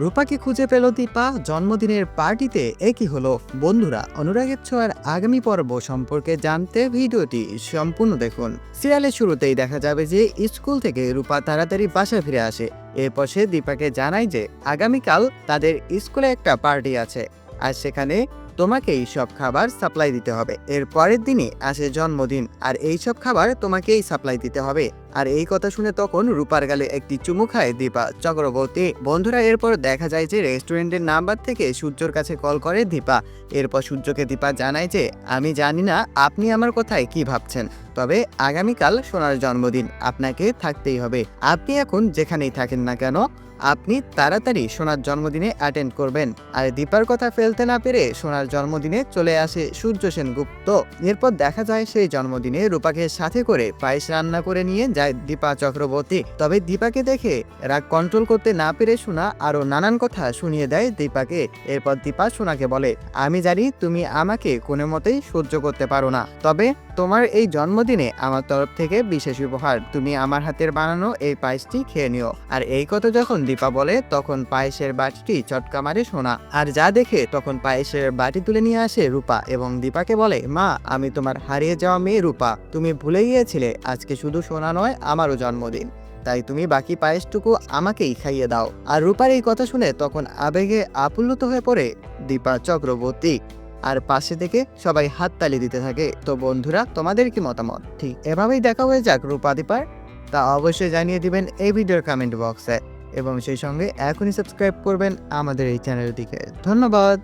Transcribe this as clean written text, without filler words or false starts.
রূপাকে খুঁজে পেল দীপা জন্মদিনের পার্টিতে। একই হলো বন্ধুরা, অনুরাগের ছোঁয়ার আগামী পর্ব সম্পর্কে জানতে ভিডিওটি সম্পূর্ণ দেখুন। সিরিয়ালের শুরুতেই দেখা যাবে যে স্কুল থেকে রূপা তাড়াতাড়ি বাসায় ফিরে আসে। এরপর সে দীপাকে জানায় যে আগামীকাল তাদের স্কুলে একটা পার্টি আছে, আর সেখানে তোমাকেই সব খাবার সাপ্লাই দিতে হবে। এর পরের দিনই আসে জন্মদিন, আর এই সব খাবার তোমাকেই সাপ্লাই দিতে হবে। আর এই কথা শুনে তখন রূপার গালে একটি চুমু খায় দীপা চক্রবর্তী। বন্ধুরা, এরপর দেখা যায় যে রেস্টুরেন্টের নাম্বার থেকে সূর্যর কাছে কল করে দীপা। এরপর সূর্যকে দীপা জানায় যে আমি জানি না আপনি আমার কথায় কি ভাবছেন, তবে আগামীকাল সোনার জন্মদিন, আপনাকে থাকতেই হবে। আপনি এখন যেখানেই থাকেন না কেন, আপনি তাড়াতাড়ি সোনার জন্মদিনে অ্যাটেন্ড করবেন। আর দীপার কথা ফেলতে না পেরে সোনার জন্মদিনে চলে আসে সূর্য সেনগুপ্ত। এরপর দেখা যায় সেই জন্মদিনে রূপাকে সাথে করে পায়েস রান্না করে নিয়ে যায় দীপা চক্রবর্তী। তবে দীপাকে দেখে রাগ কন্ট্রোল করতে না পেরে সোনা আরো নানান কথা শুনিয়ে দেয় দীপাকে। এরপর দীপা সোনাকে বলে, আমি জানি তুমি আমাকে কোনো মতেই সহ্য করতে পারো না, তবে তোমার এই জন্মদিনে আমার তরফ থেকে বিশেষ উপহার, তুমি আমার হাতের বানানো এই পায়েসটি খেয়ে নিও। আর এই কথা যখন দীপা বলে তখন পায়েসের বাটিটি চটকা মারে সোনা, আর যা দেখে তখন পায়েসের বাটি তুলে নিয়ে আসে রূপা এবং দীপাকে বলে, মা, আমি তোমার হারিয়ে যাওয়া মেয়ে রূপা, তুমি ভুলে গিয়েছিলে আজকে শুধু সোনা নয়, আমারও জন্মদিন, তাই তুমি বাকি পায়েসটুকু আমাকেই খাইয়ে দাও। আর রূপার এই কথা শুনে তখন আবেগে আপ্লুত হয়ে পড়ে দীপা চক্রবর্তী, আর পাশে থেকে সবাই হাততালি দিতে থাকে। তো বন্ধুরা, তোমাদের কি মতামত? ঠিক এভাবেই দেখা হয়ে যাক রূপা দীপার, তা অবশ্যই জানিয়ে দিবেন এই ভিডিওর কমেন্ট বক্সে, এবং সেই সঙ্গে এখনই সাবস্ক্রাইব করবেন আমাদের এই চ্যানেলটিকে। ধন্যবাদ।